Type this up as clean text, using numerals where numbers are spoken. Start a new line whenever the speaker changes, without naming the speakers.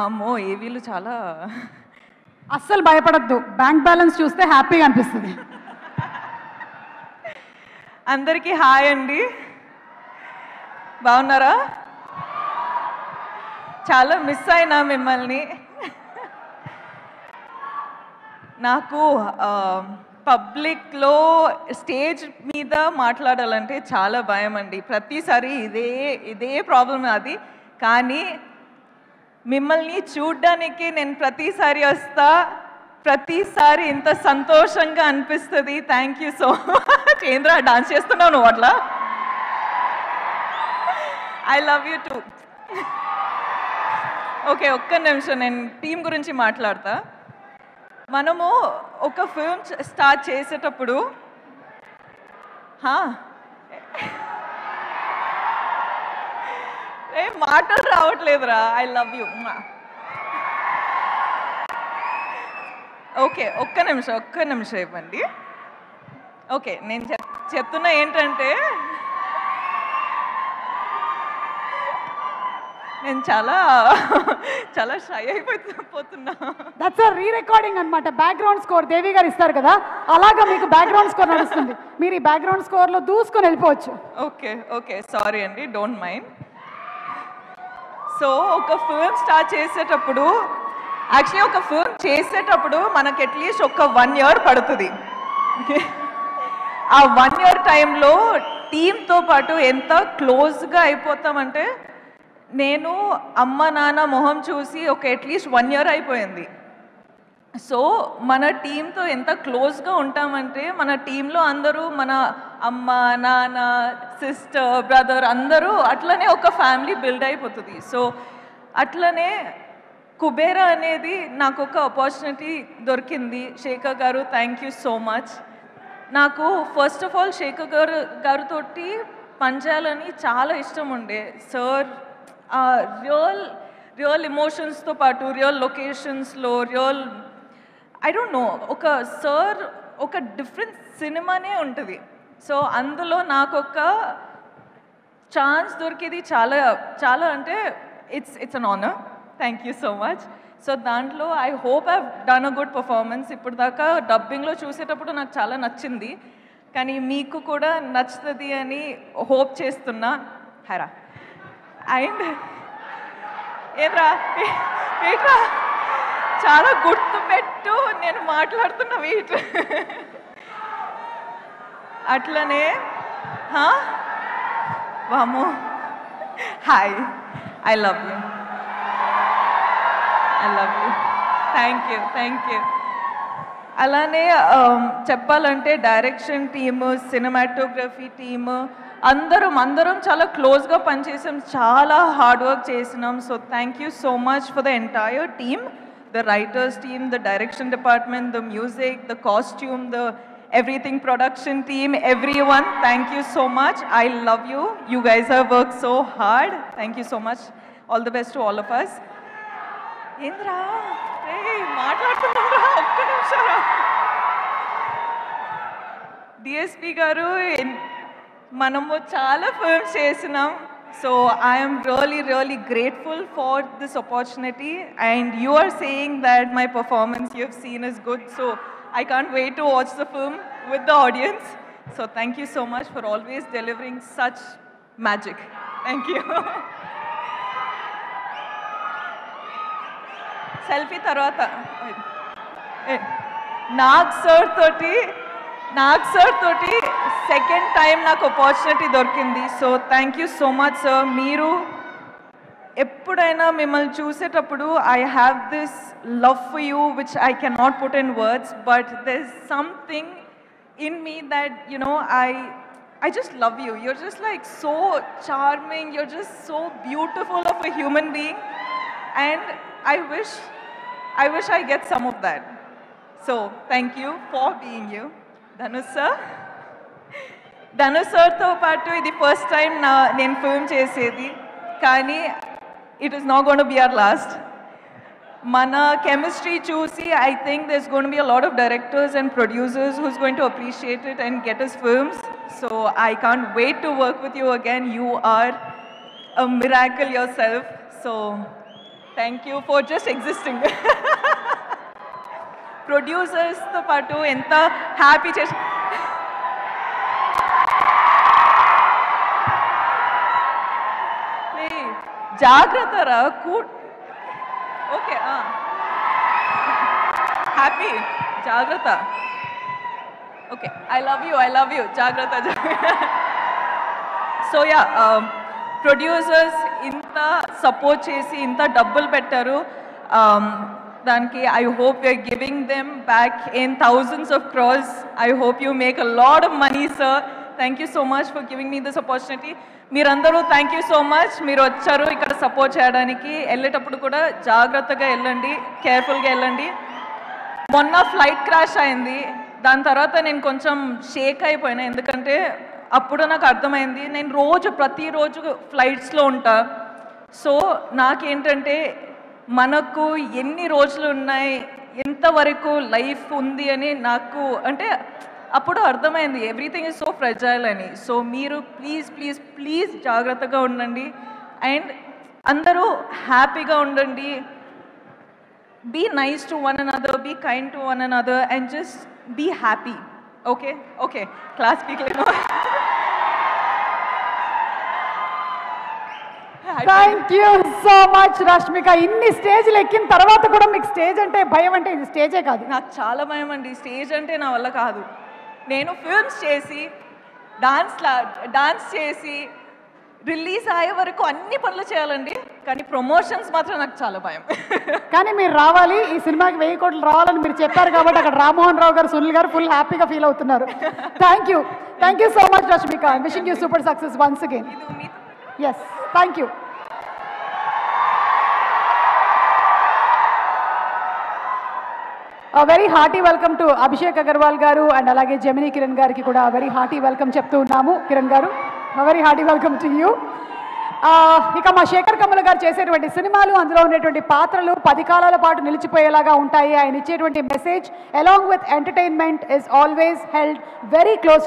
అమ్మో ఏవీలు చాలా
అస్సలు భయపడద్దు, బ్యాంక్ బ్యాలెన్స్ చూస్తే హ్యాపీగా అనిపిస్తుంది.
అందరికీ హాయ్ అండి, బాగున్నారా? చాలా మిస్ అయినా మిమ్మల్ని. నాకు పబ్లిక్లో స్టేజ్ మీద మాట్లాడాలంటే చాలా భయం అండి. ప్రతిసారి ఇదే ప్రాబ్లం అది. కానీ మిమ్మల్ని చూడ్డానికి నేను ప్రతిసారి వస్తా, ప్రతిసారి ఇంత సంతోషంగా అనిపిస్తుంది. Thank you so much. ఏంద్రా డాన్స్ చేస్తున్నావు నువ్వు అట్లా? I love you two. Okay, ఒక్క నిమిషం నేను టీం గురించి మాట్లాడతా. మనము ఒక ఫిల్మ్ స్టార్ట్ చేసేటప్పుడు మాటలు రావట్లేదురా. I love you. ఓకే, ఒక్క నిమిషం ఇవ్వండి. ఓకే, నేను చెప్తున్నా ఏంటంటే నేను చాలా షై అయిపోతున్నా.
దట్స్ అ రీ-రికార్డింగ్ అన్నమాట. బ్యాక్గ్రౌండ్ స్కోర్ దేవి గారు ఇస్తారు కదా, అలాగా మీకు బ్యాక్గ్రౌండ్ స్కోర్ నడుస్తుంది. మీరు ఈ బ్యాక్గ్రౌండ్ స్కోర్లో దూసుకొని వెళ్ళిపోవచ్చు.
ఓకే సారీ అండి, డోంట్ మైండ్. సో ఒక ఫిల్మ్ స్టార్ట్ చేసేటప్పుడు, యాక్చువల్లీ ఒక ఫిల్మ్ చేసేటప్పుడు మనకు అట్లీస్ట్ ఒక 1 year పడుతుంది. ఆ 1 year టైంలో టీంతో పాటు ఎంత క్లోజ్గా అయిపోతామంటే, నేను అమ్మ నాన్న మొహం చూసి ఒక అట్లీస్ట్ 1 year అయిపోయింది. సో మన టీంతో ఎంత క్లోజ్గా ఉంటామంటే, మన టీంలో అందరూ మన అమ్మ నాన్న సిస్టర్ బ్రదర్ అందరూ అట్లనే ఒక ఫ్యామిలీ బిల్డ్ అయిపోతుంది. సో అట్లనే కుబేరా అనేది నాకు ఒక ఆపర్చునిటీ దొరికింది. శేఖర్ గారు, థ్యాంక్ యూ సో మచ్. నాకు ఫస్ట్ ఆఫ్ ఆల్ శేఖర్ గారితో పనిచేయాలని చాలా ఇష్టం ఉండే. సార్ రియల్ ఎమోషన్స్తో పాటు రియల్ లొకేషన్స్లో ఐ డోంట్ నో, ఒక సార్ ఒక డిఫరెంట్ సినిమానే ఉంటుంది. సో అందులో నాకు ఒక ఛాన్స్ దొరికేది చాలా అంటే it's an honour. Thank you so much. So దాంట్లో I hope I've done a good performance. ఇప్పుడు దాకా డబ్బింగ్లో చూసేటప్పుడు నాకు చాలా నచ్చింది, కానీ మీకు కూడా నచ్చుతుంది అని హోప్ చేస్తున్నా. హరా అండ్ ఏట్రా చాలా గుర్తుపెట్టు, నేను మాట్లాడుతున్న వెయిట్. అట్లనే వామో hi, I love you. Thank you. అలానే చెప్పాలంటే డైరెక్షన్ టీము, సినిమాటోగ్రఫీ టీము అందరం చాలా క్లోజ్గా పనిచేసాం, చాలా హార్డ్ వర్క్ చేసినాం. So thank you so much for the entire team, the writers team, the direction department, the music, the costume, the everything production team, everyone, thank you so much. I love you. You guys have worked so hard. Thank you so much. All the best to all of us. Indra, hey, మాట్లాడుతున్నారా? ఒక్క నిమిషం. DSP గారు, మనము చాలా films చేసినాం. So I am really grateful for this opportunity, and you are saying that my performance you have seen is good, so I can't wait to watch the film with the audience. So thank you so much for always delivering such magic. Thank you. Selfie tarvata Nag sir తోటి second time నాకు opportunity దొరికింది. So thank you so much sir. మీరు ఎప్పుడైనా మిమ్మల్ని చూసేటప్పుడు I have this love for you which I can not put in words, but there is something in me that I just love you. You're just like so charming. You're just so beautiful of a human being, and I wish I get some of that. So thank you for being you. Dhanush సార్తో పాటు ఇది first time నేను film చేసేది, కానీ it is not gonna be our last. మన chemistry చూసి I think there is gonna be a lot of directors and producers who's going to appreciate it and get us films. So I can't wait to work with you again. You are a miracle yourself. So thank you for just existing. ప్రొడ్యూసర్స్తో పాటు ఎంత happy చేసి జాగ్రత్త రా okay happy జాగ్రత్త okay I love you జాగ్రత్త. So yeah producers ఇంత support చేసి ఇంత డబ్బులు పెట్టారు, దానికి I hope you're giving them back in thousands of crores. I hope you make a lot of money sir. Thank you so much for giving me this opportunity. మీరందరూ thank you so much. మీరు వచ్చారు ఇక్కడ support చేయడానికి. వెళ్ళేటప్పుడు కూడా జాగ్రత్తగా వెళ్ళండి, కేర్ఫుల్గా వెళ్ళండి. మొన్న ఫ్లైట్ క్రాష్ అయింది, దాని తర్వాత నేను కొంచెం షేక్ అయిపోయినా, ఎందుకంటే అప్పుడు నాకు అర్థమైంది నేను ప్రతిరోజు ఫ్లైట్స్లో ఉంటా. సో నాకేంటంటే మనకు ఎన్ని రోజులు ఉన్నాయి, ఎంతవరకు లైఫ్ ఉంది అని నాకు అంటే అప్పుడు అర్థమైంది ఎవ్రీథింగ్ ఈజ్ సో ఫ్రెజైల్ అని. సో మీరు ప్లీజ్ ప్లీజ్ ప్లీజ్ జాగ్రత్తగా ఉండండి అండ్ అందరూ హ్యాపీగా ఉండండి. Be nice to one another, be kind to one another and just be happy. Okay okay class స్పీక్లేను.
Thank you so much Rashmika. ఇన్ని స్టేజ్లు ఎక్కిన తర్వాత కూడా మీకు స్టేజ్ అంటే భయం అంటే ఇది స్టేజే కాదు.
నాకు చాలా భయం అండి, స్టేజ్ అంటే నా వల్ల కాదు. నేను ఫిల్మ్స్ చేసి డాన్స్ చేసి రిలీజ్ అయ్యే వరకు అన్ని పనులు చేయాలండి, కానీ ప్రమోషన్స్ మాత్రం నాకు చాలా భయం.
కానీ మీరు రావాలి, ఈ సినిమాకి 1000 కోట్లు రావాలని మీరు చెప్పారు కాబట్టి అక్కడ రామ్మోహన్ రావు గారు, సునీల్ గారు ఫుల్ హ్యాపీగా ఫీల్ అవుతున్నారు. Thank you so much Rashmika. Wishing you super success once again. Yes thank you. Very hearty welcome to Abhishek Agarwal గారు అండ్ అలాగే జెమినీ కిరణ్ గారికి కూడా వెరీ హార్టీ వెల్కమ్ చెప్తూ ఉన్నాము. కిరణ్ గారు very hearty welcome to you. ఇక మా శేఖర్ కమల్ గారు చేసేటువంటి సినిమాలు, అందులో ఉండేటువంటి పాత్రలు 10 కాలాల పాటు నిలిచిపోయేలాగా ఉంటాయి. ఆయన ఇచ్చేటువంటి message along with entertainment is always held very close